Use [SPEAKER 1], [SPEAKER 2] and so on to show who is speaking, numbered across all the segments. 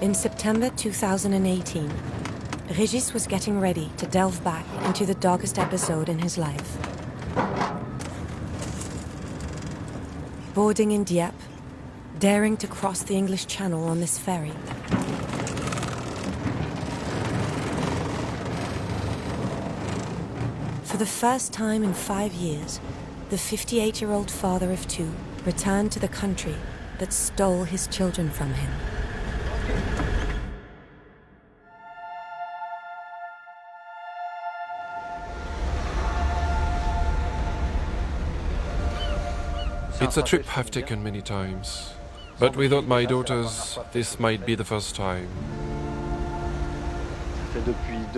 [SPEAKER 1] In September 2018, Régis was getting ready to delve back into the darkest episode in his life. Boarding in Dieppe, daring to cross the English Channel on this ferry. For the first time in 5 years, the 58-year-old father of two returned to the country that stole his children from him.
[SPEAKER 2] It's a trip I've taken many times, but without my daughters, this might be the first time.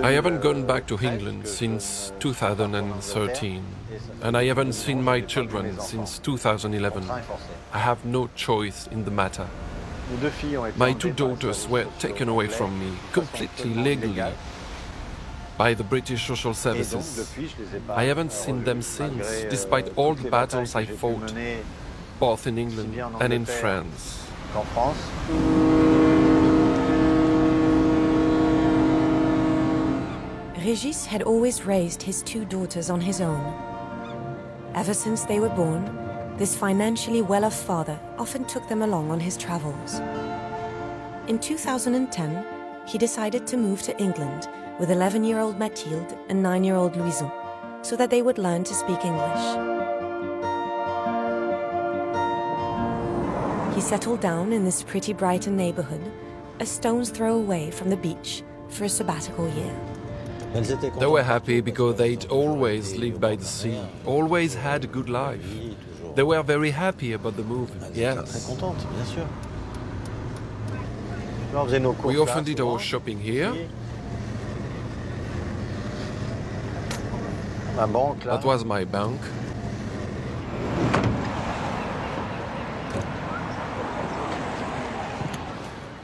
[SPEAKER 2] I haven't gone back to England since 2013, and I haven't seen my children since 2011. I have no choice in the matter. My two daughters were taken away from me, completely legally, by the British social services. I haven't seen them since, despite all the battles I fought, both in England and in France.
[SPEAKER 1] Régis had always raised his two daughters on his own. Ever since they were born, this financially well-off father often took them along on his travels. In 2010, he decided to move to England with 11-year-old Mathilde and 9-year-old Louison, so that they would learn to speak English. He settled down in this pretty Brighton neighborhood, a stone's throw away from the beach, for a sabbatical year.
[SPEAKER 2] They were happy because they'd always lived by the sea, always had a good life. They were very happy about the move, yes. We often did our shopping here. That was my bank.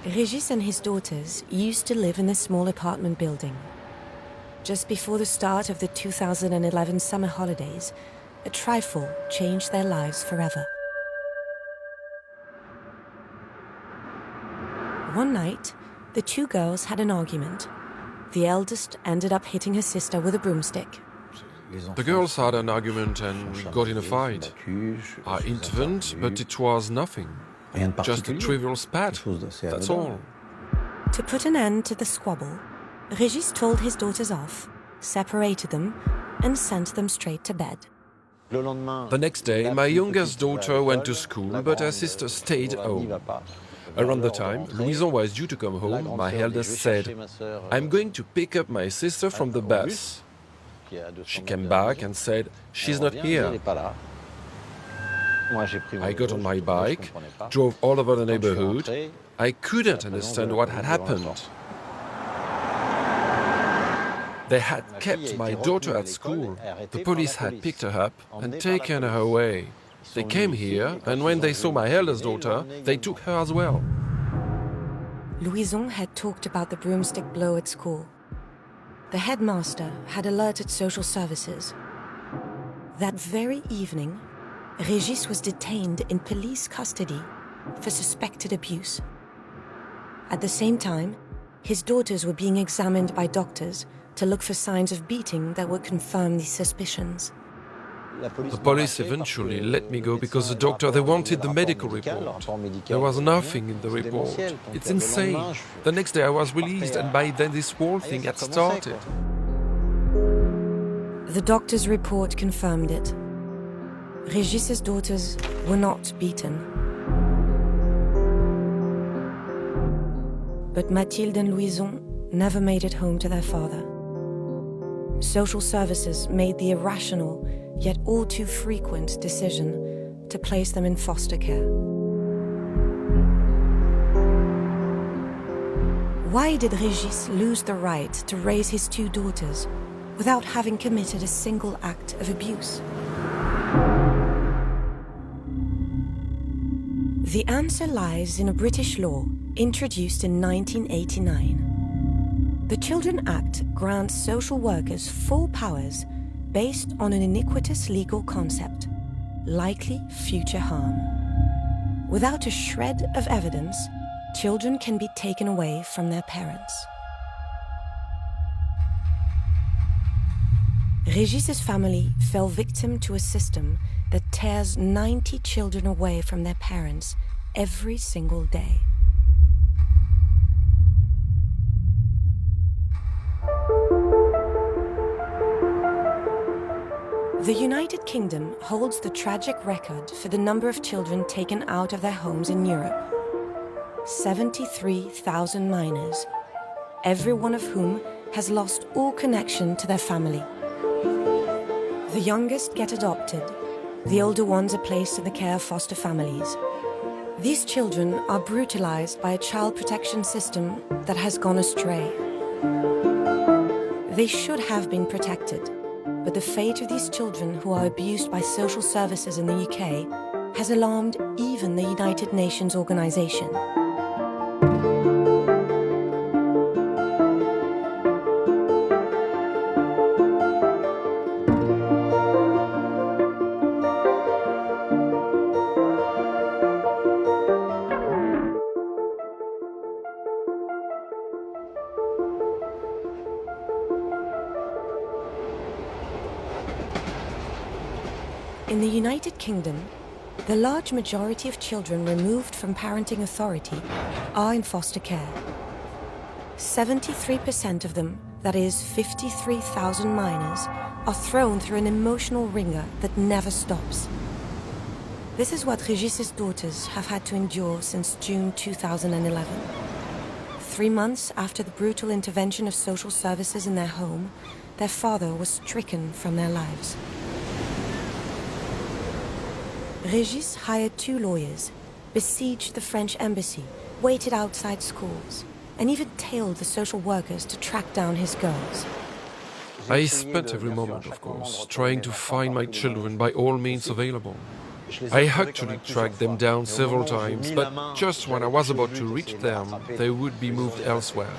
[SPEAKER 1] Régis and his daughters used to live in a small apartment building. Just before the start of the 2011 summer holidays, a trifle changed their lives forever. One night, the two girls had an argument. The eldest ended up hitting her sister with a broomstick.
[SPEAKER 2] The girls had an argument and got in a fight. I intervened, but it was nothing. Just a trivial spat, that's all.
[SPEAKER 1] To put an end to the squabble, Régis told his daughters off, separated them, and sent them straight to bed.
[SPEAKER 2] The next day, my youngest daughter went to school, but her sister stayed home. Around the time Louison was due to come home, my eldest said, "I'm going to pick up my sister from the bus." She came back and said, "She's not here." I got on my bike, drove all over the neighborhood. I couldn't understand what had happened. They had kept my daughter at school. The police had picked her up and taken her away. They came here, and when they saw my eldest daughter, they took her as well.
[SPEAKER 1] Louison had talked about the broomstick blow at school. The headmaster had alerted social services. That very evening, Régis was detained in police custody for suspected abuse. At the same time, his daughters were being examined by doctors to look for signs of beating that would confirm these suspicions.
[SPEAKER 2] The police eventually let me go because the doctor, they wanted the medical report. There was nothing in the report. It's insane. The next day I was released, and by then this whole thing had started.
[SPEAKER 1] The doctor's report confirmed it. Régis' daughters were not beaten. But Mathilde and Louison never made it home to their father. Social services made the irrational, yet all too frequent decision to place them in foster care. Why did Régis lose the right to raise his two daughters without having committed a single act of abuse? The answer lies in a British law introduced in 1989. The Children Act grants social workers full powers based on an iniquitous legal concept, likely future harm. Without a shred of evidence, children can be taken away from their parents. Régis's family fell victim to a system that tears 90 children away from their parents every single day. The United Kingdom holds the tragic record for the number of children taken out of their homes in Europe. 73,000 minors, every one of whom has lost all connection to their family. The youngest get adopted, the older ones are placed in the care of foster families. These children are brutalized by a child protection system that has gone astray. They should have been protected, but the fate of these children who are abused by social services in the UK has alarmed even the United Nations organization. In the United Kingdom, the large majority of children removed from parenting authority are in foster care. 73% of them, that is 53,000 minors, are thrown through an emotional ringer that never stops. This is what Régis's daughters have had to endure since June 2011. 3 months after the brutal intervention of social services in their home, their father was stricken from their lives. Régis hired 2 lawyers, besieged the French embassy, waited outside schools, and even tailed the social workers to track down his girls.
[SPEAKER 2] I spent every moment, of course, trying to find my children by all means available. I actually tracked them down several times, but just when I was about to reach them, they would be moved elsewhere.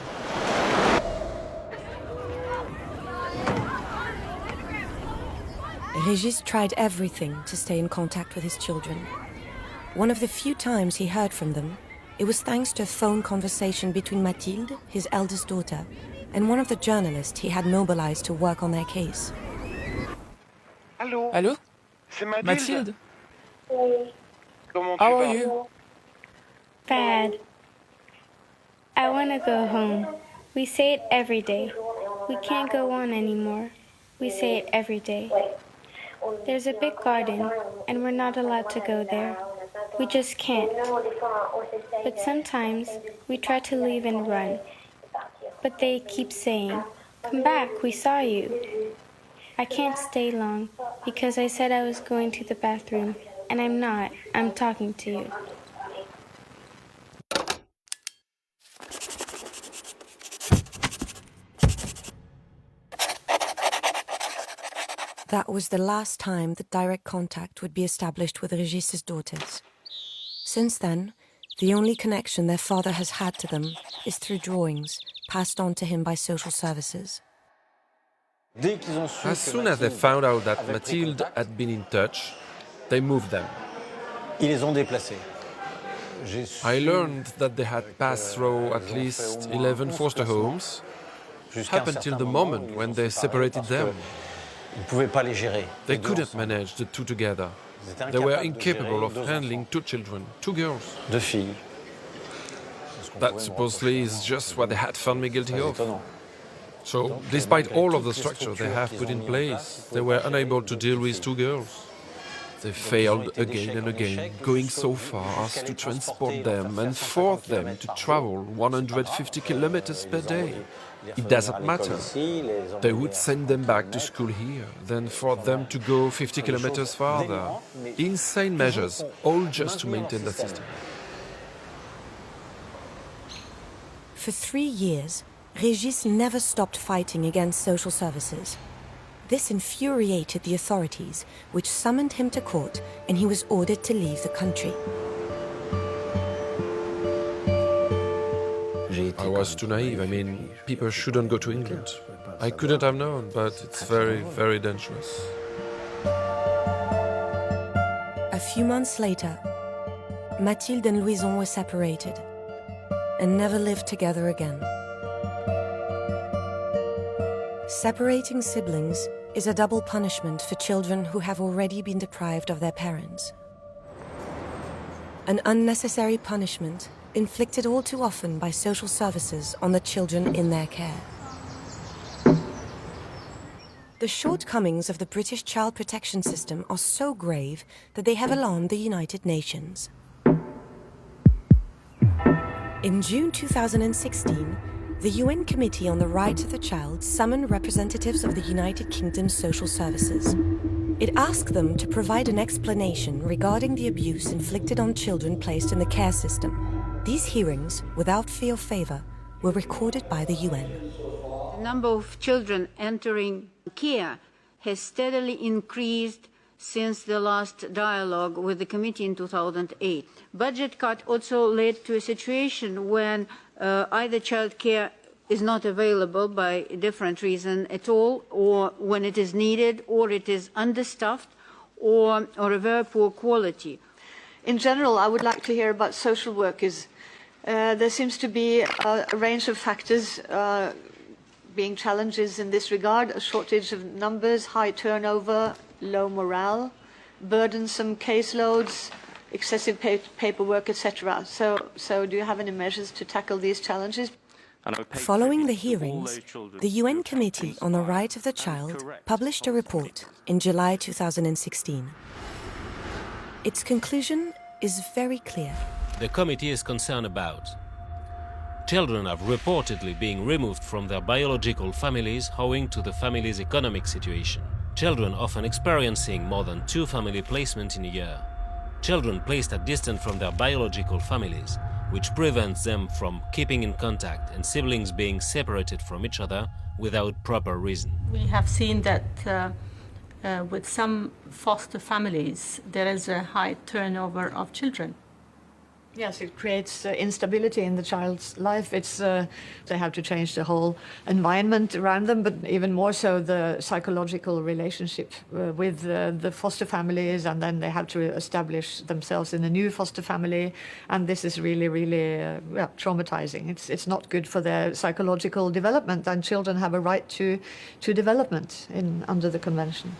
[SPEAKER 1] Régis tried everything to stay in contact with his children. One of the few times he heard from them, it was thanks to a phone conversation between Mathilde, his eldest daughter, and one of the journalists he had mobilized to work on their case.
[SPEAKER 3] Allô?
[SPEAKER 4] C'est
[SPEAKER 3] Mathilde?
[SPEAKER 4] Comment
[SPEAKER 3] How
[SPEAKER 4] tu
[SPEAKER 3] are
[SPEAKER 4] vas?
[SPEAKER 3] you?
[SPEAKER 5] Bad. I want to go home. We say it every day. We can't go on anymore. We say it every day. There's a big garden, and we're not allowed to go there. We just can't. But sometimes we try to leave and run. But they keep saying, "Come back, we saw you." I can't stay long because I said I was going to the bathroom, and I'm not. I'm talking to you.
[SPEAKER 1] That was the last time that direct contact would be established with Régis's daughters. Since then, the only connection their father has had to them is through drawings passed on to him by social services.
[SPEAKER 2] As soon as they found out that Mathilde had been in touch, they moved them.
[SPEAKER 6] Ils les ont déplacés.
[SPEAKER 2] I learned that they had passed through at least 11 foster homes, up until the moment when they separated them.
[SPEAKER 6] Ils ne pouvaient pas les gérer.
[SPEAKER 2] They couldn't manage the two together. They were incapable of handling 2 children, 2 girls.
[SPEAKER 6] 2 filles.
[SPEAKER 2] That supposedly is just what they had found me guilty
[SPEAKER 6] Très
[SPEAKER 2] of.
[SPEAKER 6] étonnant.
[SPEAKER 2] So, despite all of the structure they have put in place, they were unable to deal with 2 girls. They failed again and again, going so far as to transport them and force them to travel 150 kilometers per day. It doesn't matter. They would send them back to school here, then force them to go 50 kilometers farther. Insane measures, all just to maintain the system.
[SPEAKER 1] For 3 years, Régis never stopped fighting against social services. This infuriated the authorities, which summoned him to court, and he was ordered to leave the country.
[SPEAKER 2] I was too naive. I mean, people shouldn't go to England. I couldn't have known, but it's very, very dangerous.
[SPEAKER 1] A few months later, Mathilde and Louison were separated. and never lived together again. Separating siblings is a double punishment for children who have already been deprived of their parents. An unnecessary punishment inflicted all too often by social services on the children in their care. The shortcomings of the British child protection system are so grave that they have alarmed the United Nations. In June 2016, the UN Committee on the Rights of the Child summoned representatives of the United Kingdom's social services. It asked them to provide an explanation regarding the abuse inflicted on children placed in the care system. These hearings, without fee or favor, were recorded by the UN.
[SPEAKER 3] The number of children entering care has steadily increased since the last dialogue with the committee in 2008. Budget cut also led to a situation when either childcare is not available by a different reason at all, or when it is needed, or it is understaffed, or a very poor quality.
[SPEAKER 7] In general, I would like to hear about social workers. There seems to be a range of factors being challenges in this regard: a shortage of numbers, high turnover, low morale, burdensome caseloads, excessive paperwork, etc. So do you have any measures to tackle these challenges?
[SPEAKER 1] Following the hearings, the UN Committee on the Rights of the Child published a report in July 2016. Its conclusion is very clear.
[SPEAKER 8] The committee is concerned about children are reportedly being removed from their biological families owing to the family's economic situation. Children often experiencing more than 2 family placements in a year. Children placed at distance from their biological families, which prevents them from keeping in contact, and siblings being separated from each other without proper reason.
[SPEAKER 9] We have seen that with some foster families, there is a high turnover of children.
[SPEAKER 7] Yes, it creates instability in the child's life. They have to change the whole environment around them, but even more so the psychological relationship with the foster families, and then they have to establish themselves in a new foster family, and this is really, really traumatizing. It's not good for their psychological development, and children have a right to development under the convention.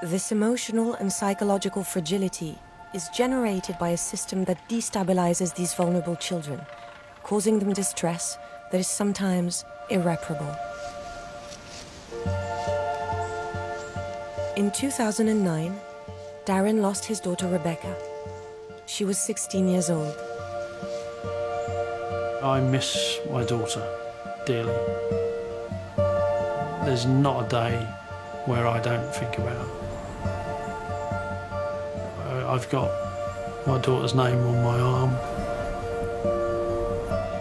[SPEAKER 1] This emotional and psychological fragility is generated by a system that destabilizes these vulnerable children, causing them distress that is sometimes irreparable. In 2009, Darren lost his daughter Rebecca. She was 16 years old.
[SPEAKER 10] I miss my daughter dearly. There's not a day where I don't think about her. I've got my daughter's name on my arm.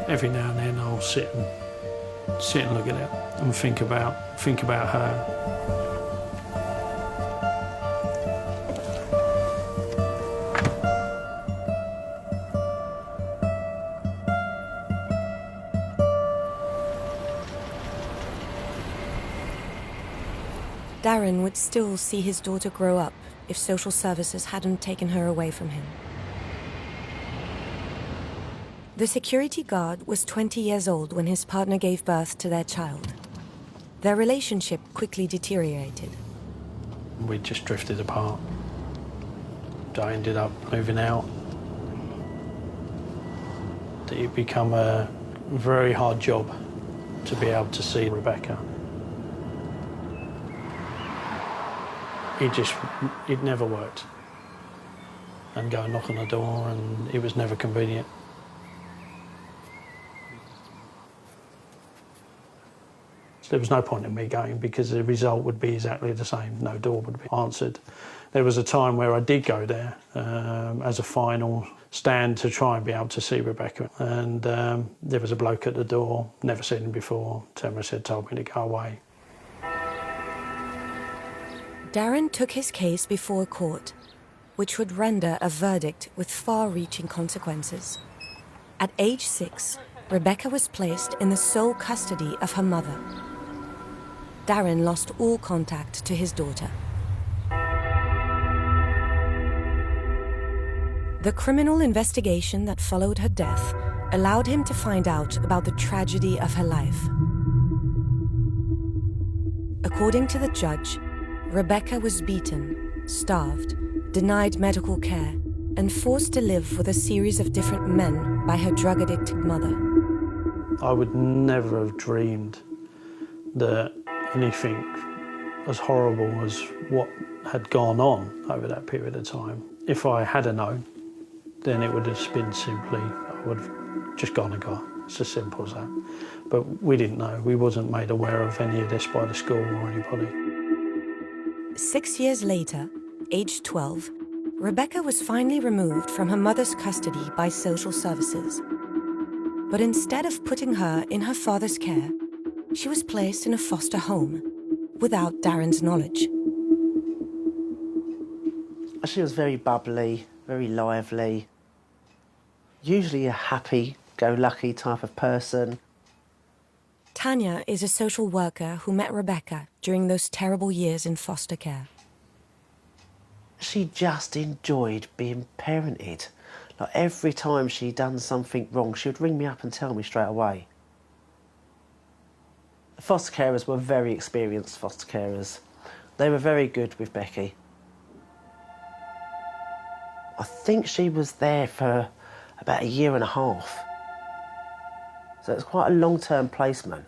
[SPEAKER 10] Every now and then I'll sit and look at it and think about her.
[SPEAKER 1] Darren would still see his daughter grow up if social services hadn't taken her away from him. The security guard was 20 years old when his partner gave birth to their child. Their relationship quickly deteriorated.
[SPEAKER 10] We just drifted apart. I ended up moving out. It became a very hard job to be able to see Rebecca. It never worked. And go and knock on the door, and it was never convenient. So there was no point in me going, because the result would be exactly the same. No door would be answered. There was a time where I did go there as a final stand to try and be able to see Rebecca. And there was a bloke at the door, never seen him before. Thomas had told me to go away.
[SPEAKER 1] Darren took his case before a court, which would render a verdict with far-reaching consequences. At age 6, Rebecca was placed in the sole custody of her mother. Darren lost all contact to his daughter. The criminal investigation that followed her death allowed him to find out about the tragedy of her life. According to the judge, Rebecca was beaten, starved, denied medical care, and forced to live with a series of different men by her drug-addicted mother.
[SPEAKER 10] I would never have dreamed that anything as horrible as what had gone on over that period of time. If I had known, then it would have been simply, I would have just gone and got. It's as simple as that. But we didn't know. We wasn't made aware of any of this by the school or anybody.
[SPEAKER 1] 6 years later, aged 12, Rebecca was finally removed from her mother's custody by social services. But instead of putting her in her father's care, she was placed in a foster home without Darren's knowledge.
[SPEAKER 11] She was very bubbly, very lively, usually a happy-go-lucky type of person.
[SPEAKER 1] Tanya is a social worker who met Rebecca during those terrible years in foster care.
[SPEAKER 11] She just enjoyed being parented. Like every time she'd done something wrong, she would ring me up and tell me straight away. The foster carers were very experienced foster carers. They were very good with Becky. I think she was there for about 1.5 years. So it's quite a long-term placement.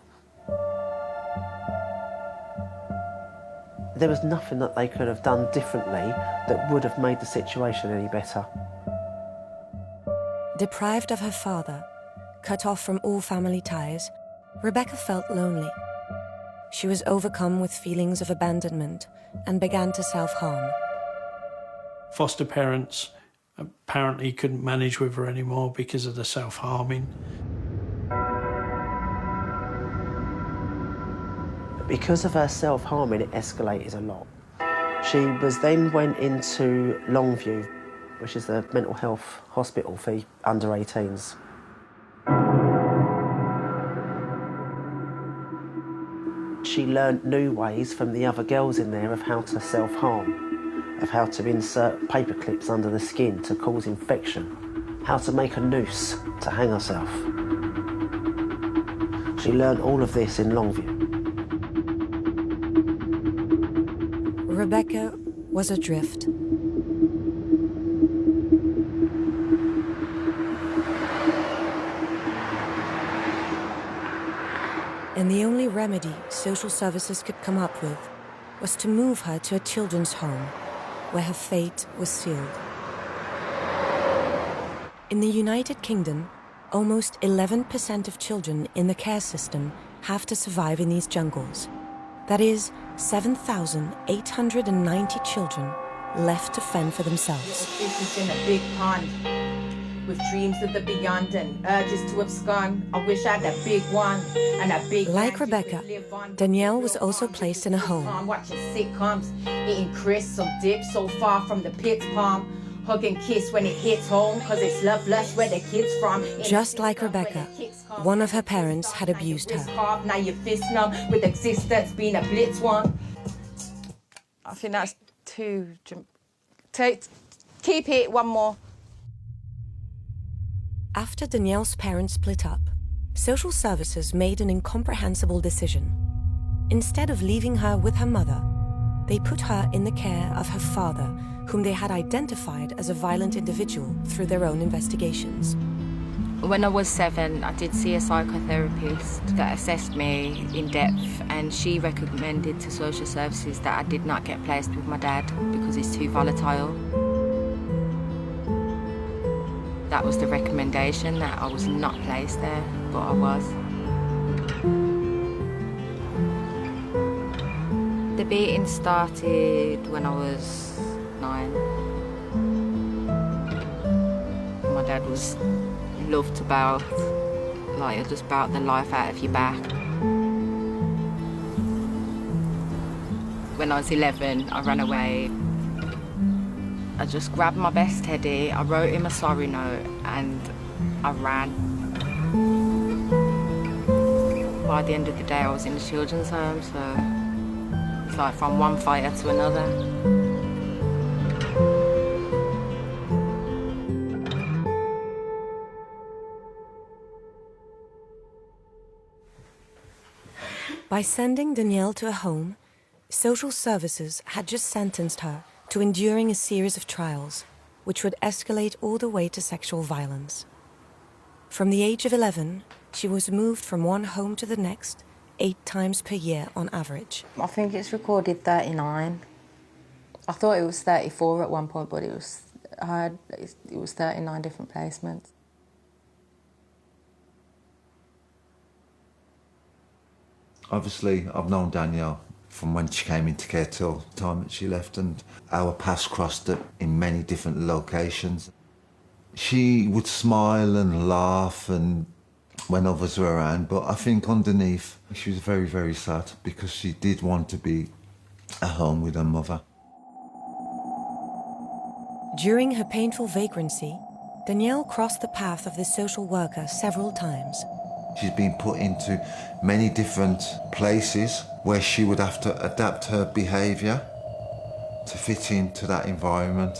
[SPEAKER 11] There was nothing that they could have done differently that would have made the situation any better.
[SPEAKER 1] Deprived of her father, cut off from all family ties, Rebecca felt lonely. She was overcome with feelings of abandonment and began to self-harm.
[SPEAKER 10] Foster parents apparently couldn't manage with her anymore because of the self-harming.
[SPEAKER 11] Because of her self-harming, it escalated a lot. She was then went into Longview, which is the mental health hospital for under 18s. She learned new ways from the other girls in there of how to self-harm, of how to insert paper clips under the skin to cause infection, how to make a noose to hang herself. She learned all of this in Longview.
[SPEAKER 1] Rebecca was adrift. And the only remedy social services could come up with was to move her to a children's home, where her fate was sealed. In the United Kingdom, almost 11% of children in the care system have to survive in these jungles. That is, 7,890 children left to fend for themselves.
[SPEAKER 12] Fishes in a big pond, with dreams of the beyond and urges to abscond. I wish I had a big one and a big.
[SPEAKER 1] Like Rebecca, Danielle was also placed in a home.
[SPEAKER 12] Watching sitcoms, eating crisps or dip so far from the pit's palm. Hug and kiss when it hits home, cause it's love lust where the kids from.
[SPEAKER 1] Just like Rebecca, one of her parents had abused her.
[SPEAKER 12] Now your fist numb with existence being a blitz one. I think that's too. Keep it, one more.
[SPEAKER 1] After Danielle's parents split up, social services made an incomprehensible decision. Instead of leaving her with her mother, they put her in the care of her father, whom they had identified as a violent individual through their own investigations.
[SPEAKER 13] When I was 7, I did see a psychotherapist that assessed me in depth, and she recommended to social services that I did not get placed with my dad because he's too volatile. That was the recommendation, that I was not placed there, but I was. The beating started when I was 9. My dad was loved to bout, like he'll just bout the life out of your back. When I was 11, I ran away. I just grabbed my best teddy, I wrote him a sorry note, and I ran. By the end of the day, I was in the children's home, so it's like from one fighter to another.
[SPEAKER 1] By sending Danielle to a home, social services had just sentenced her to enduring a series of trials, which would escalate all the way to sexual violence. From the age of 11, she was moved from one home to the next 8 times per year on average.
[SPEAKER 13] I think it's recorded 39. I thought it was 34 at one point, but it was 39 different placements.
[SPEAKER 14] Obviously, I've known Danielle from when she came into care till the time that she left, and our paths crossed in many different locations. She would smile and laugh and when others were around, but I think underneath she was very, very sad because she did want to be at home with her mother.
[SPEAKER 1] During her painful vagrancy, Danielle crossed the path of the social worker several times.
[SPEAKER 14] She's been put into many different places where she would have to adapt her behaviour to fit into that environment.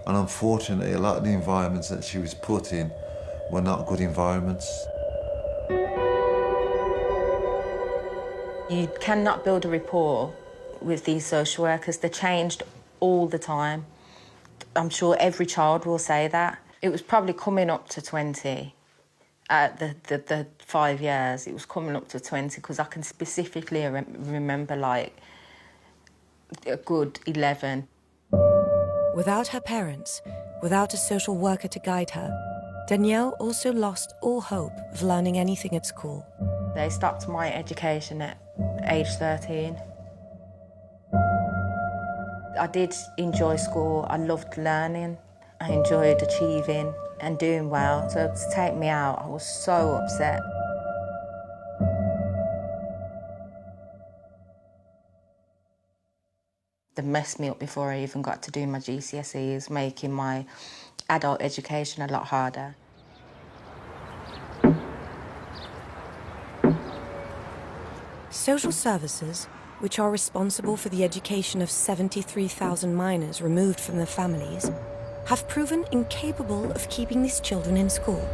[SPEAKER 14] And unfortunately, a lot of the environments that she was put in were not good environments.
[SPEAKER 13] You cannot build a rapport with these social workers. They're changed all the time. I'm sure every child will say that. It was probably coming up to 20. The 5 years, it was coming up to 20 because I can specifically remember like a good 11.
[SPEAKER 1] Without her parents, without a social worker to guide her, Danielle also lost all hope of learning anything at school.
[SPEAKER 13] They stopped my education at age 13. I did enjoy school. I loved learning. I enjoyed achieving and doing well. So to take me out, I was so upset. They messed me up before I even got to do my GCSEs, making my adult education a lot harder.
[SPEAKER 1] Social services, which are responsible for the education of 73,000 minors removed from their families, have proven incapable of keeping these children in school.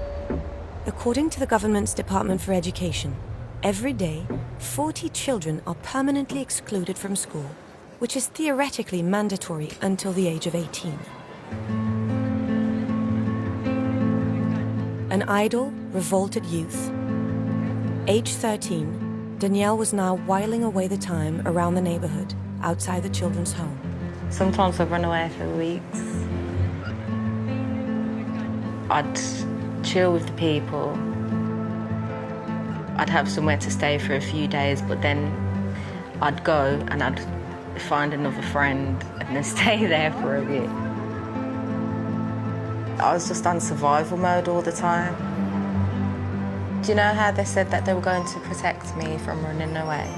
[SPEAKER 1] According to the government's Department for Education, every day, 40 children are permanently excluded from school, which is theoretically mandatory until the age of 18. An idle, revolted youth. Age 13, Danielle was now whiling away the time around the neighborhood, outside the children's home.
[SPEAKER 13] Sometimes I'd run away for weeks. I'd chill with the people. I'd have somewhere to stay for a few days, but then I'd go and I'd find another friend and then stay there for a bit. I was just on survival mode all the time. Do you know how they said that they were going to protect me from running away?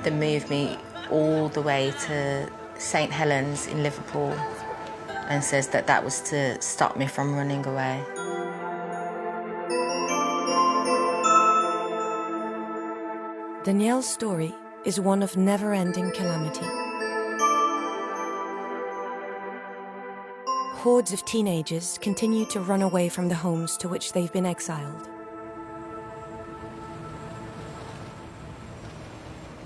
[SPEAKER 13] They moved me all the way to St Helens in Liverpool and says that that was to stop me from running away.
[SPEAKER 1] Danielle's story is one of never-ending calamity. Hordes of teenagers continue to run away from the homes to which they've been exiled.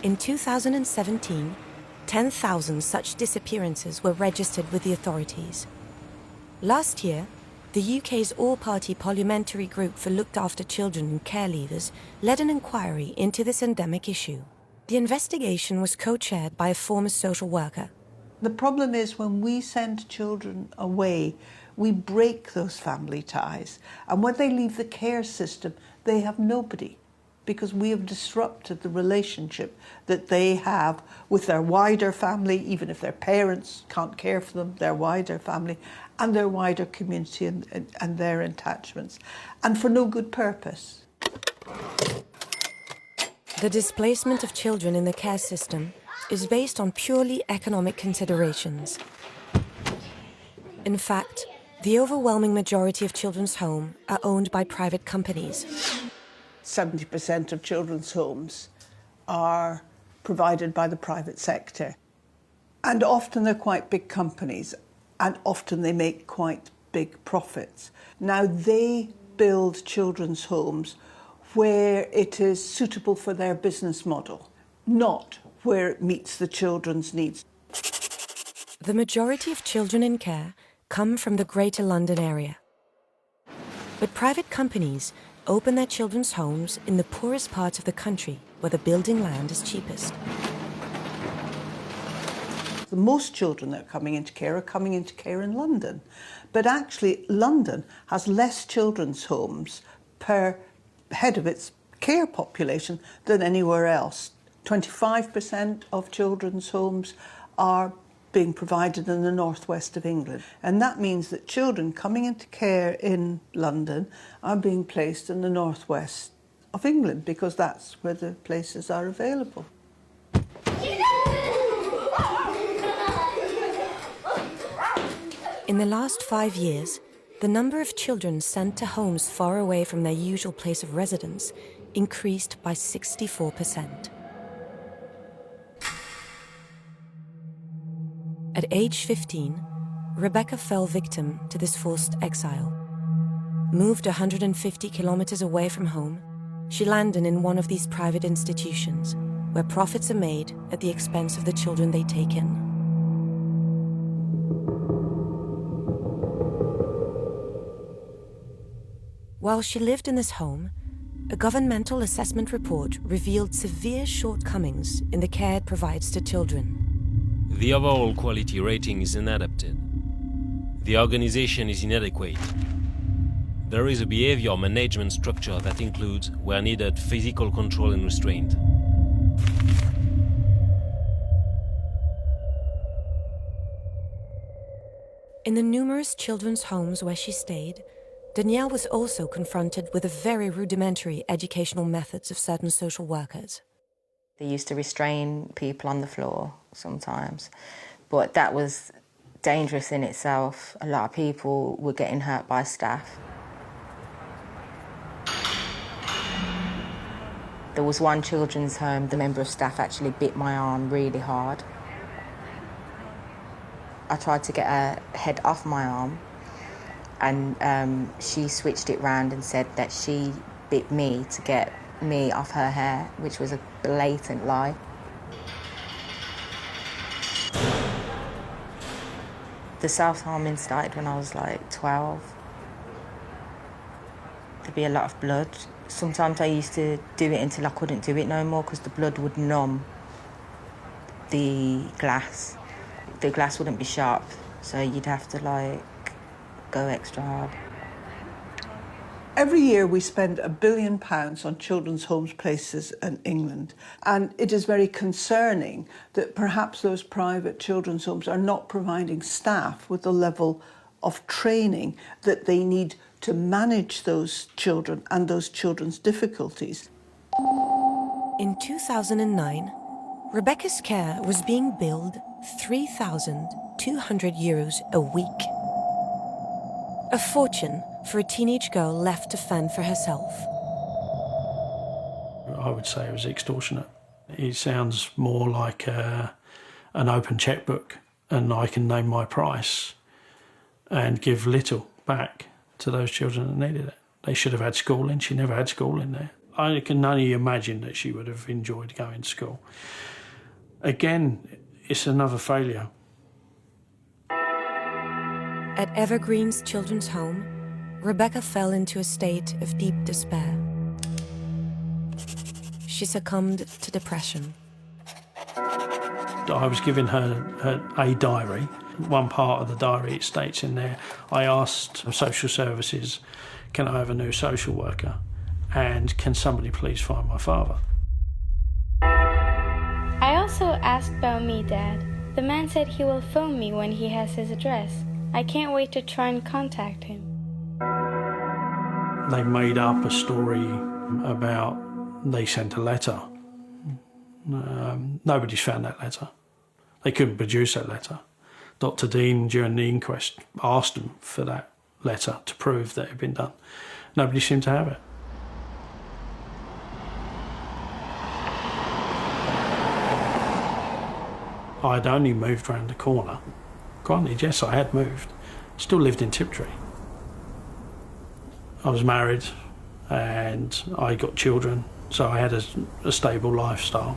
[SPEAKER 1] In 2017, 10,000 such disappearances were registered with the authorities. Last year, the UK's all-party parliamentary group for looked after children and care leavers led an inquiry into this endemic issue. The investigation was co-chaired by a former social worker.
[SPEAKER 15] The problem is when we send children away, we break those family ties. And when they leave the care system, they have nobody, because we have disrupted the relationship that they have with their wider family, even if their parents can't care for them, their wider family, and their wider community and their attachments, and for no good purpose.
[SPEAKER 1] The displacement of children in the care system is based on purely economic considerations. In fact, the overwhelming majority of children's homes are owned by private companies.
[SPEAKER 15] 70% of children's homes are provided by the private sector. And often they're quite big companies, and often they make quite big profits. Now, they build children's homes where it is suitable for their business model, not where it meets the children's needs.
[SPEAKER 1] The majority of children in care come from the Greater London area. But private companies open their children's homes in the poorest parts of the country where the building land is cheapest.
[SPEAKER 15] The most children that are coming into care in London. But actually, London has less children's homes per head of its care population than anywhere else. 25% of children's homes are being provided in the northwest of England. And that means that children coming into care in London are being placed in the northwest of England because that's where the places are available.
[SPEAKER 1] In the last 5 years, the number of children sent to homes far away from their usual place of residence increased by 64%. At age 15, Rebecca fell victim to this forced exile. Moved 150 kilometers away from home, she landed in one of these private institutions where profits are made at the expense of the children they take in. While she lived in this home, a governmental assessment report revealed severe shortcomings in the care it provides to children.
[SPEAKER 8] The overall quality rating is inadapted. The organization is inadequate. There is a behavior management structure that includes, where needed, physical control and restraint.
[SPEAKER 1] In the numerous children's homes where she stayed, Danielle was also confronted with the very rudimentary educational methods of certain social workers.
[SPEAKER 13] They used to restrain people on the floor sometimes, but that was dangerous in itself. A lot of people were getting hurt by staff. There was one children's home, the member of staff actually bit my arm really hard. I tried to get her head off my arm, and she switched it round and said that she bit me to get me off her hair, which was a blatant lie. The self-harming started when I was like 12. There'd be a lot of blood. Sometimes I used to do it until I couldn't do it no more because the blood would numb the glass. The glass wouldn't be sharp, so you'd have to like go extra hard.
[SPEAKER 15] Every year we spend £1 billion on children's homes places in England, and it is very concerning that perhaps those private children's homes are not providing staff with the level of training that they need to manage those children and those children's difficulties.
[SPEAKER 1] In 2009, Rebecca's care was being billed €3,200 a week. A fortune for a teenage girl left to fend for herself.
[SPEAKER 10] I would say it was extortionate. It sounds more like an open checkbook, and I can name my price and give little back to those children that needed it. They should have had schooling. She never had schooling there. I can only imagine that she would have enjoyed going to school. Again, it's another failure.
[SPEAKER 1] At Evergreen's Children's Home, Rebecca fell into a state of deep despair. She succumbed to depression.
[SPEAKER 10] I was giving her a diary. One part of the diary, it states in there, I asked social services, can I have a new social worker? And can somebody please find my father?
[SPEAKER 5] I also asked about me, Dad. The man said he will phone me when he has his address. I can't wait to try and contact him.
[SPEAKER 10] They made up a story about they sent a letter. Nobody's found that letter. They couldn't produce that letter. Dr. Dean, during the inquest, asked them for that letter to prove that it had been done. Nobody seemed to have it. I'd only moved round the corner. Granted, yes, I had moved. Still lived in Tiptree. I was married, and I got children, so I had a stable lifestyle.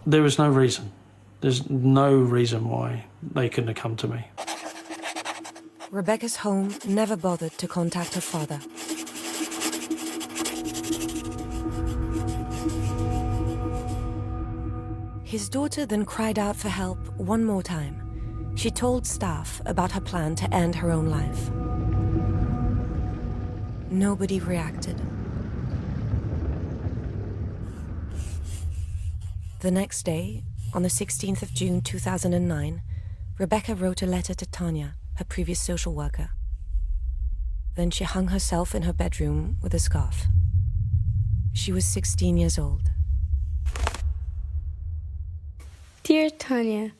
[SPEAKER 10] There was no reason. There's no reason why they couldn't have come to me.
[SPEAKER 1] Rebecca's home never bothered to contact her father. His daughter then cried out for help one more time. She told staff about her plan to end her own life. Nobody reacted. The next day, on the 16th of June 2009, Rebecca wrote a letter to Tanya, her previous social worker. Then she hung herself in her bedroom with a scarf. She was 16 years old.
[SPEAKER 5] Dear Tanya,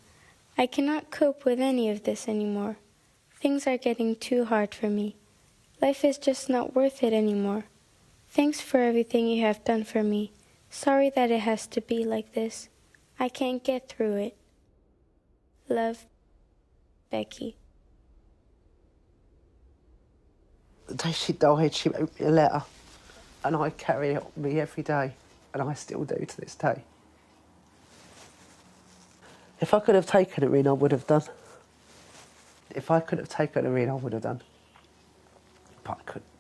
[SPEAKER 5] I cannot cope with any of this anymore. Things are getting too hard for me. Life is just not worth it anymore. Thanks for everything you have done for me. Sorry that it has to be like this. I can't get through it. Love, Becky.
[SPEAKER 11] The day she died, she wrote me a letter, and I carry it on me every day, and I still do to this day. If I could have taken her in, I would have done. If I could have taken her in, I would have done. But I couldn't.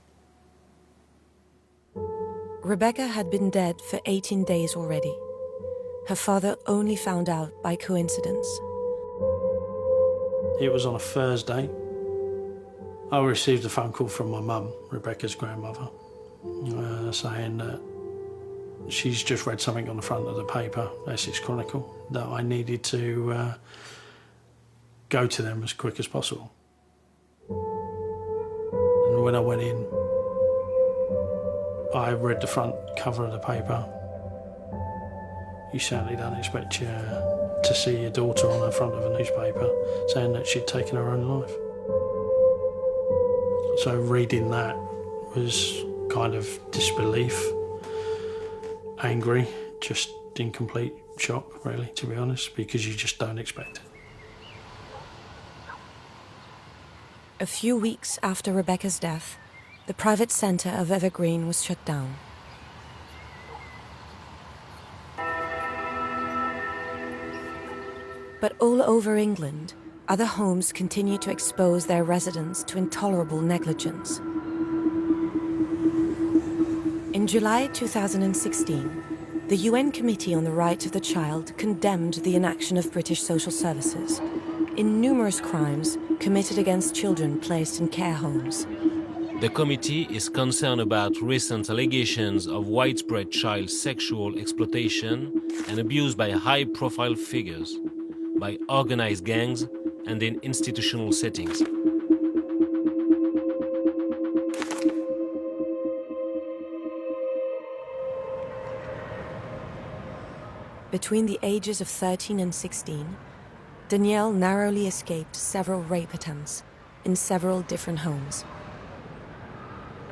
[SPEAKER 1] Rebecca had been dead for 18 days already. Her father only found out by coincidence.
[SPEAKER 10] It was on a Thursday. I received a phone call from my mum, Rebecca's grandmother, saying that she's just read something on the front of the paper, Essex Chronicle, that I needed to go to them as quick as possible. And when I went in, I read the front cover of the paper. You certainly don't expect to see your daughter on the front of a newspaper saying that she'd taken her own life. So reading that was kind of disbelief, angry, just in complete shock, really, to be honest, because you just don't expect it.
[SPEAKER 1] A few weeks after Rebecca's death, the private centre of Evergreen was shut down. But all over England, other homes continue to expose their residents to intolerable negligence. In July 2016, the UN Committee on the Rights of the Child condemned the inaction of British social services in numerous crimes committed against children placed in care homes.
[SPEAKER 8] The committee is concerned about recent allegations of widespread child sexual exploitation and abuse by high-profile figures, by organized gangs, and in institutional settings.
[SPEAKER 1] Between the ages of 13 and 16, Danielle narrowly escaped several rape attempts in several different homes.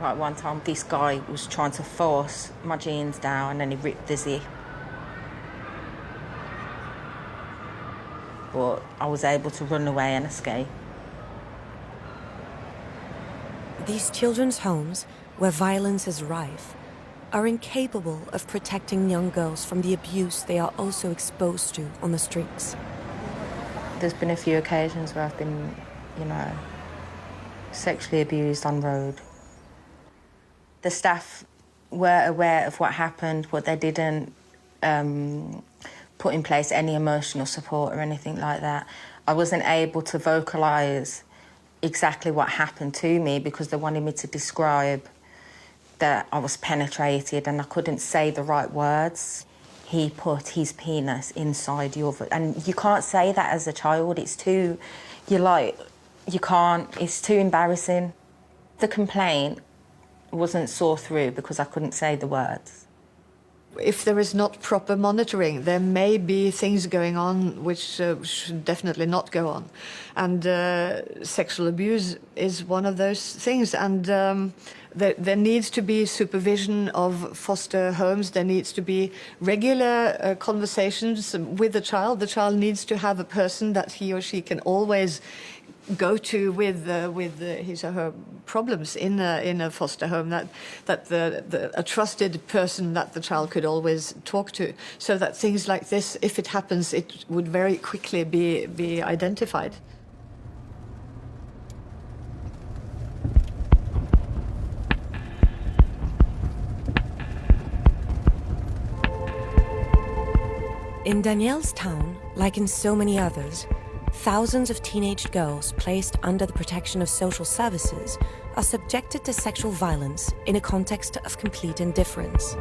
[SPEAKER 13] Like one time, this guy was trying to force my jeans down and then he ripped the zip. But I was able to run away and escape.
[SPEAKER 1] These children's homes, where violence is rife, are incapable of protecting young girls from the abuse they are also exposed to on the streets.
[SPEAKER 13] There's been a few occasions where I've been, sexually abused on road. The staff were aware of what happened, but they didn't put in place any emotional support or anything like that. I wasn't able to vocalise exactly what happened to me because they wanted me to describe that I was penetrated and I couldn't say the right words. He put his penis inside your... And you can't say that as a child. It's too... you can't. It's too embarrassing. The complaint wasn't saw through because I couldn't say the words.
[SPEAKER 7] If there is not proper monitoring, there may be things going on which should definitely not go on. And sexual abuse is one of those things. And there needs to be supervision of foster homes. There needs to be regular conversations with the child. The child needs to have a person that he or she can always go to with his or her problems in a foster home, that a trusted person that the child could always talk to, so that things like this, if it happens, it would very quickly be identified.
[SPEAKER 1] In Danielle's town, like in so many others, thousands of teenage girls placed under the protection of social services are subjected to sexual violence in a context of complete indifference.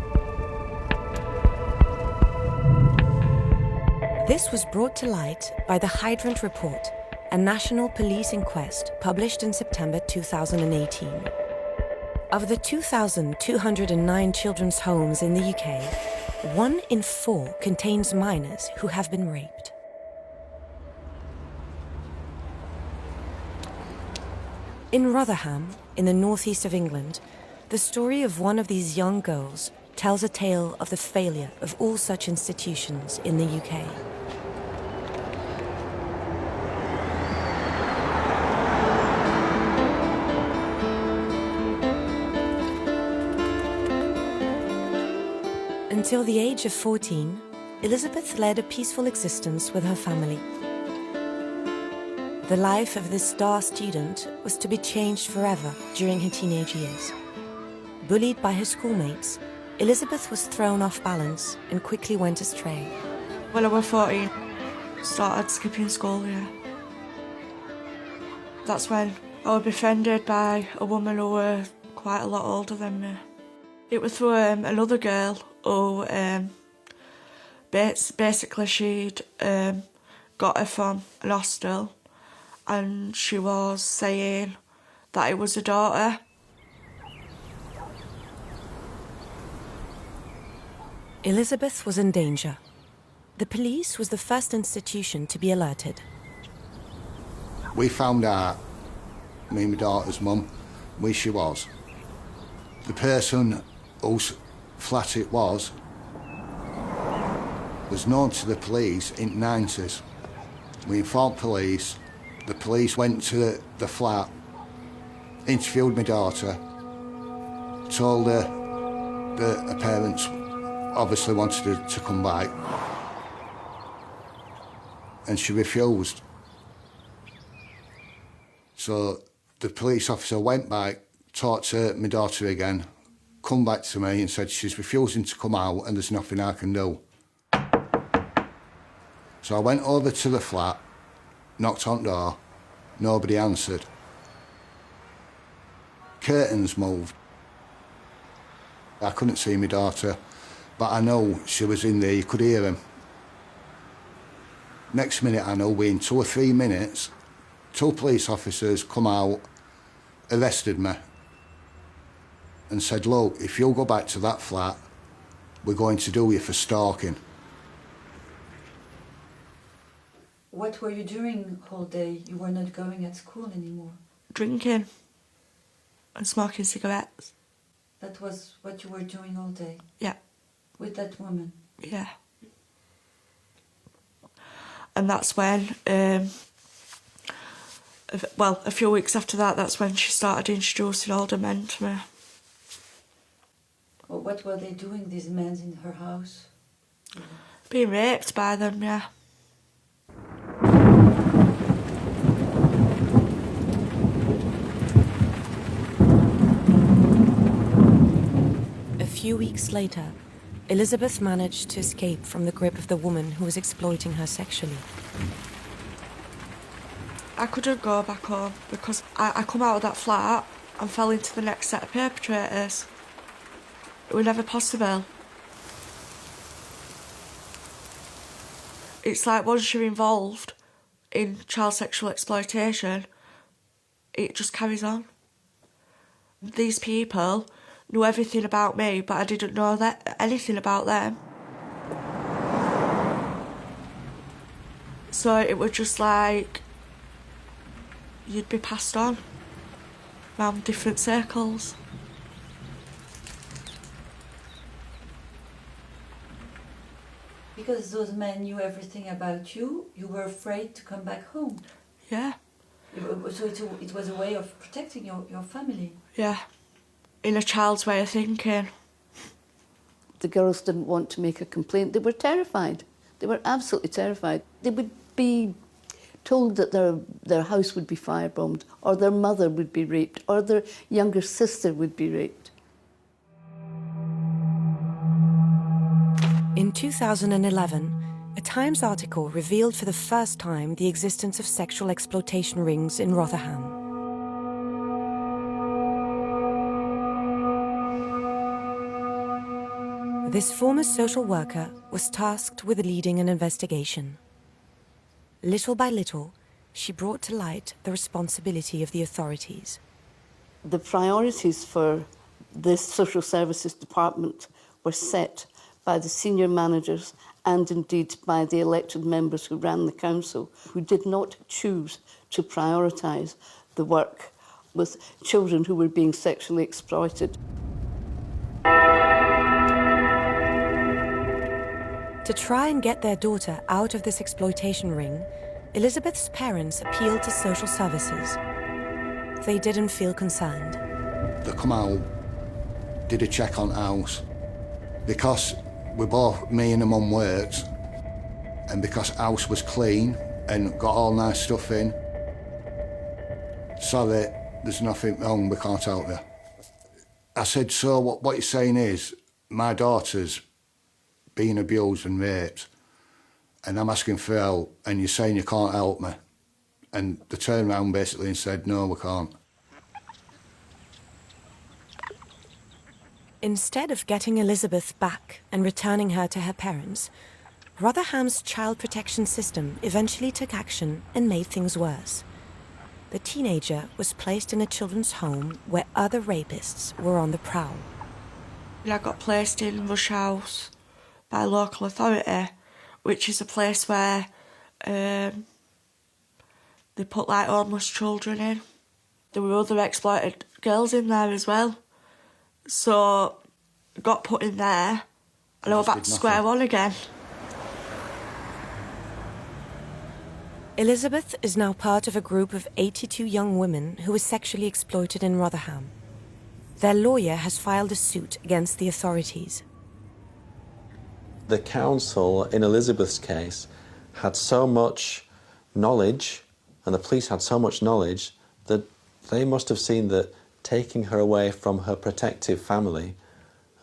[SPEAKER 1] This was brought to light by the Hydrant Report, a national police inquest published in September 2018. Of the 2,209 children's homes in the UK, 1 in 4 contains minors who have been raped. In Rotherham, in the northeast of England, the story of one of these young girls tells a tale of the failure of all such institutions in the UK. Until the age of 14, Elizabeth led a peaceful existence with her family. The life of this star student was to be changed forever during her teenage years. Bullied by her schoolmates, Elizabeth was thrown off balance and quickly went astray.
[SPEAKER 16] When I was 14, I started skipping school, yeah. That's when I was befriended by a woman who was quite a lot older than me. It was through another girl who basically she'd got her from an hostel, and she was saying that it was her daughter.
[SPEAKER 1] Elizabeth was in danger. The police was the first institution to be alerted.
[SPEAKER 17] We found out, me and my daughter's mum, where she was. The person whose flat it was known to the police in the 90s. We informed police. The police went to the flat, interviewed my daughter, told her that her parents obviously wanted her to come back, and she refused. So the police officer went back, talked to my daughter again, come back to me and said she's refusing to come out and there's nothing I can do. So I went over to the flat, knocked on the door, nobody answered. Curtains moved. I couldn't see my daughter, but I know she was in there, you could hear them. Next minute I know, within 2 or 3 minutes, 2 police officers come out, arrested me, and said, look, if you'll go back to that flat, we're going to do you for stalking.
[SPEAKER 18] What were you doing all day? You were not going at school anymore.
[SPEAKER 16] Drinking and smoking cigarettes.
[SPEAKER 18] That was what you were doing all day?
[SPEAKER 16] Yeah.
[SPEAKER 18] With that woman?
[SPEAKER 16] Yeah. And that's when, a few weeks after that, that's when she started introducing older men to me.
[SPEAKER 18] Well, what were they doing, these men in her house?
[SPEAKER 16] Being raped by them, yeah.
[SPEAKER 1] A few weeks later, Elizabeth managed to escape from the grip of the woman who was exploiting her sexually.
[SPEAKER 16] I couldn't go back home because I come out of that flat and fell into the next set of perpetrators. It was never possible. It's like once you're involved in child sexual exploitation, it just carries on. These people knew everything about me, but I didn't know anything about them. So it was just like you'd be passed on around different circles.
[SPEAKER 18] Because those men knew everything about you, you were afraid to come back home.
[SPEAKER 16] Yeah.
[SPEAKER 18] So it was a way of protecting your family?
[SPEAKER 16] Yeah, in a child's way of thinking.
[SPEAKER 19] The girls didn't want to make a complaint. They were terrified. They were absolutely terrified. They would be told that their house would be firebombed, or their mother would be raped, or their younger sister would be raped.
[SPEAKER 1] In 2011, a Times article revealed for the first time the existence of sexual exploitation rings in Rotherham. This former social worker was tasked with leading an investigation. Little by little, she brought to light the responsibility of the authorities.
[SPEAKER 19] The priorities for this social services department were set by the senior managers and indeed by the elected members who ran the council, who did not choose to prioritise the work with children who were being sexually exploited.
[SPEAKER 1] To try and get their daughter out of this exploitation ring, Elizabeth's parents appealed to social services. They didn't feel concerned.
[SPEAKER 17] They come out, did a check on house. Because we both, me and the mum worked, and because house was clean and got all nice stuff in, sorry, there's nothing wrong, we can't help you. I said, so what you're saying is, my daughter's being abused and raped, and I'm asking for help, and you're saying you can't help me. And they turned around basically and said, no, we can't.
[SPEAKER 1] Instead of getting Elizabeth back and returning her to her parents, Rotherham's child protection system eventually took action and made things worse. The teenager was placed in a children's home where other rapists were on the prowl.
[SPEAKER 16] I got placed in Rush House by a local authority, which is a place where they put like homeless children in. There were other exploited girls in there as well. So I got put in there and I was back to square one again.
[SPEAKER 1] Elizabeth is now part of a group of 82 young women who were sexually exploited in Rotherham. Their lawyer has filed a suit against the authorities.
[SPEAKER 20] The council, in Elizabeth's case, had so much knowledge, and the police had so much knowledge, that they must have seen that taking her away from her protective family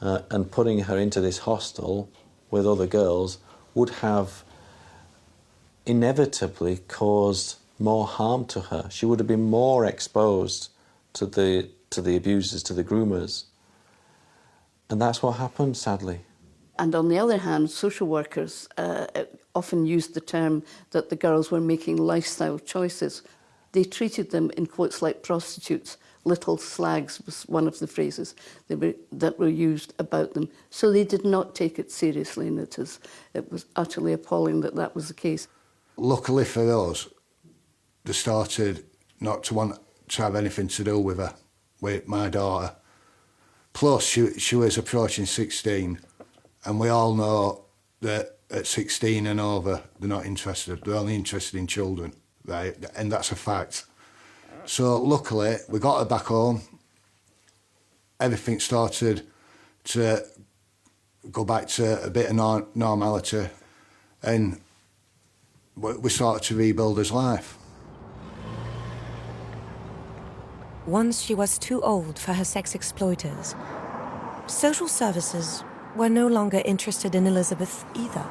[SPEAKER 20] and putting her into this hostel with other girls would have inevitably caused more harm to her. She would have been more exposed to the abusers, to the groomers. And that's what happened, sadly.
[SPEAKER 19] And on the other hand, social workers often used the term that the girls were making lifestyle choices. They treated them in quotes like prostitutes. Little slags was one of the phrases that were used about them. So they did not take it seriously, and it was utterly appalling that that was the case.
[SPEAKER 17] Luckily for us, they started not to want to have anything to do with her, with my daughter. Plus, she was approaching 16, and we all know that at 16 and over, they're not interested. They're only interested in children, right? And that's a fact. So luckily, we got her back home. Everything started to go back to a bit of normality, and we started to rebuild his life.
[SPEAKER 1] Once she was too old for her sex exploiters, social services were no longer interested in Elizabeth either.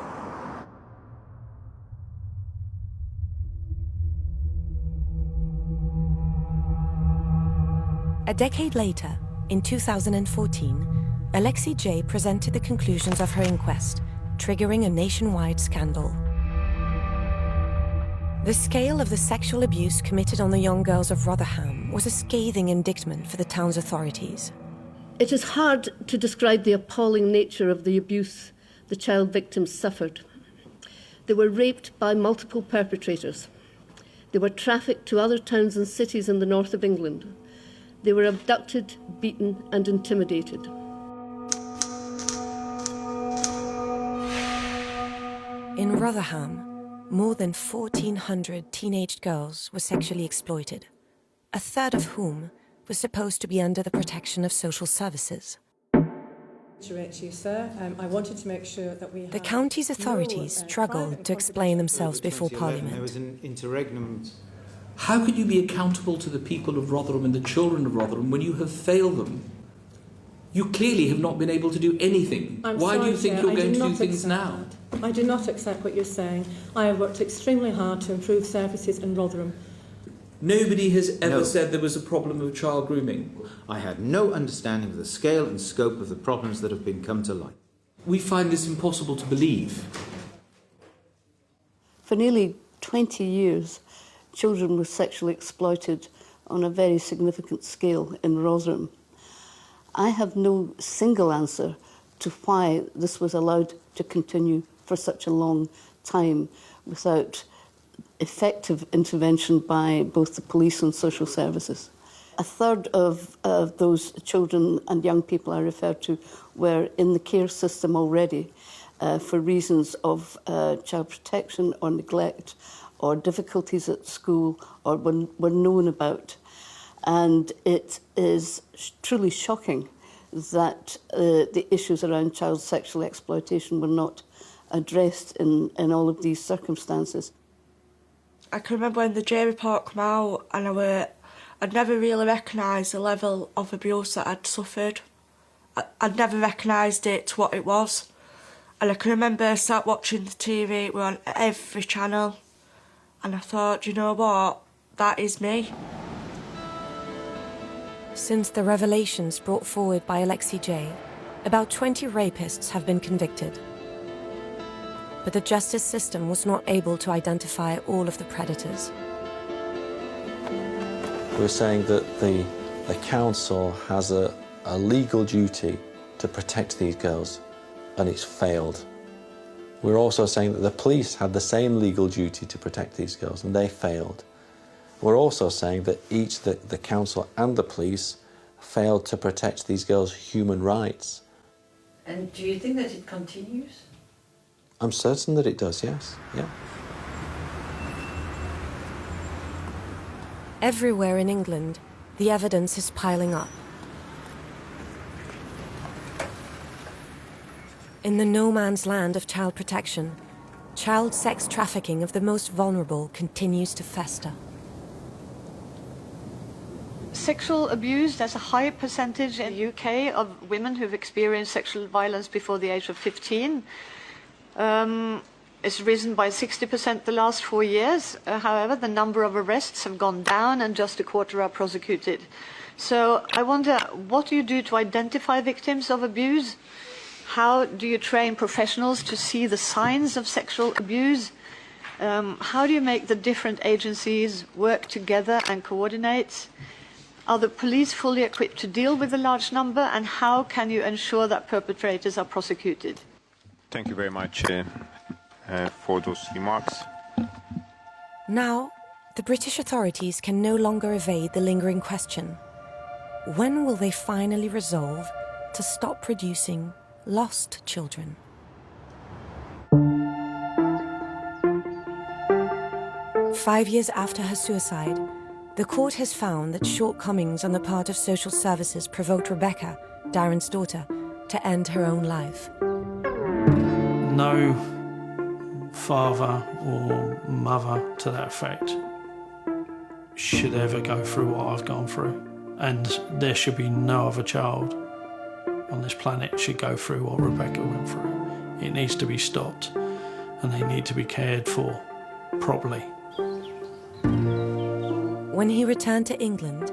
[SPEAKER 1] A decade later, in 2014, Alexi J. presented the conclusions of her inquest, triggering a nationwide scandal. The scale of the sexual abuse committed on the young girls of Rotherham was a scathing indictment for the town's authorities.
[SPEAKER 21] It is hard to describe the appalling nature of the abuse the child victims suffered. They were raped by multiple perpetrators. They were trafficked to other towns and cities in the north of England. They were abducted, beaten, and intimidated.
[SPEAKER 1] In Rotherham, more than 1,400 teenage girls were sexually exploited, a third of whom was supposed to be under the protection of social services. The county's authorities struggled to explain themselves before Parliament.
[SPEAKER 4] There was an interregnum. How could you be accountable to the people of Rotherham and the children of Rotherham when you have failed them? You clearly have not been able to do anything. Why do you think you're going to do things now?
[SPEAKER 22] I do not accept what you're saying. I have worked extremely hard to improve services in Rotherham.
[SPEAKER 4] Nobody has ever said there was a problem of child grooming.
[SPEAKER 23] I had no understanding of the scale and scope of the problems that have been come to light.
[SPEAKER 4] We find this impossible to believe.
[SPEAKER 19] For nearly 20 years, children were sexually exploited on a very significant scale in Rotherham. I have no single answer to why this was allowed to continue for such a long time without effective intervention by both the police and social services. A third of those children and young people I referred to were in the care system already for reasons of child protection or neglect or difficulties at school or were known about. And it is truly shocking that the issues around child sexual exploitation were not addressed in all of these circumstances.
[SPEAKER 16] I can remember when the J report came out and I'd never really recognised the level of abuse that I'd suffered. I'd never recognised it to what it was. And I can remember sat watching the TV, we were on every channel, and I thought, you know what, that is me.
[SPEAKER 1] Since the revelations brought forward by Alexei J., about 20 rapists have been convicted. But the justice system was not able to identify all of the predators.
[SPEAKER 20] We're saying that the council has a legal duty to protect these girls, and it's failed. We're also saying that the police had the same legal duty to protect these girls, and they failed. We're also saying that the council and the police failed to protect these girls' human rights.
[SPEAKER 18] And do you think that it continues?
[SPEAKER 20] I'm certain that it does, yes. Yeah.
[SPEAKER 1] Everywhere in England, the evidence is piling up. In the no man's land of child protection, child sex trafficking of the most vulnerable continues to fester.
[SPEAKER 7] Sexual abuse, there's a high percentage in the UK of women who've experienced sexual violence before the age of 15. It's risen by 60% the last 4 years. However, the number of arrests have gone down and just a quarter are prosecuted. So I wonder, what do you do to identify victims of abuse? How do you train professionals to see the signs of sexual abuse? How do you make the different agencies work together and coordinate? Are the police fully equipped to deal with a large number? And how can you ensure that perpetrators are prosecuted?
[SPEAKER 24] Thank you very much for those remarks.
[SPEAKER 1] Now, the British authorities can no longer evade the lingering question. When will they finally resolve to stop producing lost children? Five years after her suicide, the court has found that shortcomings on the part of social services provoked Rebecca, Darren's daughter, to end her own life.
[SPEAKER 10] No father or mother to that effect should ever go through what I've gone through. And there should be no other child on this planet should go through what Rebecca went through. It needs to be stopped, and they need to be cared for properly.
[SPEAKER 1] When he returned to England,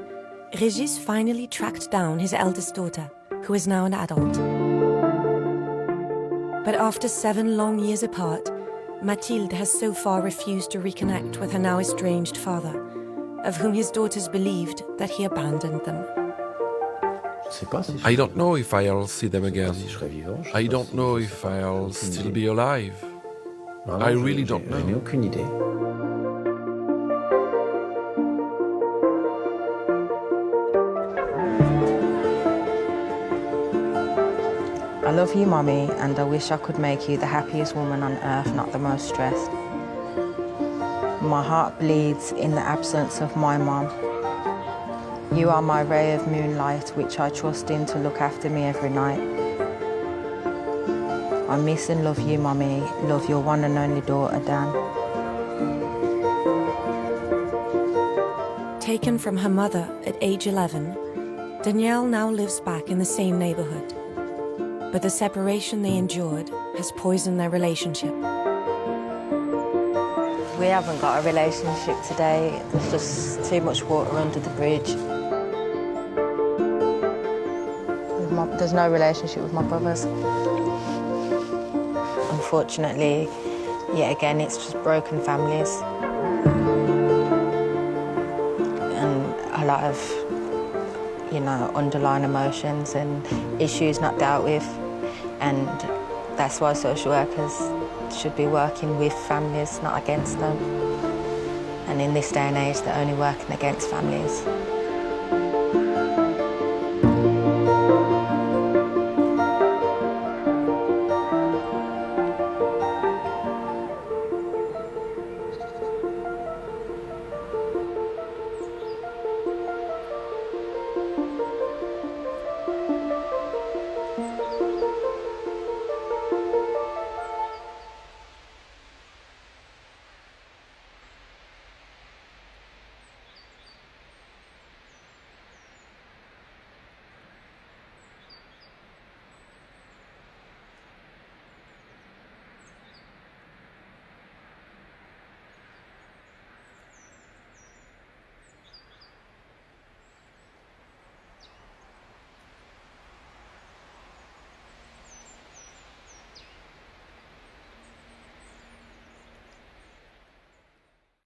[SPEAKER 1] Régis finally tracked down his eldest daughter, who is now an adult. But after 7 long years apart, Mathilde has so far refused to reconnect with her now estranged father, of whom his daughters believed that he abandoned them.
[SPEAKER 2] I don't know if I'll see them again. I don't know if I'll still be alive. I really don't know.
[SPEAKER 13] I love you, Mommy, and I wish I could make you the happiest woman on earth, not the most stressed.
[SPEAKER 3] My heart bleeds in the absence of my mum. You are my ray of moonlight, which I trust in to look after me every night. I miss and love you, Mummy. Love your one and only daughter, Dan.
[SPEAKER 1] Taken from her mother at age 11, Danielle now lives back in the same neighborhood. But the separation they endured has poisoned their relationship.
[SPEAKER 3] We haven't got a relationship today. There's just too much water under the bridge. There's no relationship with my brothers. Unfortunately, yet again, it's just broken families. And a lot of, underlying emotions and issues not dealt with. And that's why social workers should be working with families, not against them. And in this day and age, they're only working against families.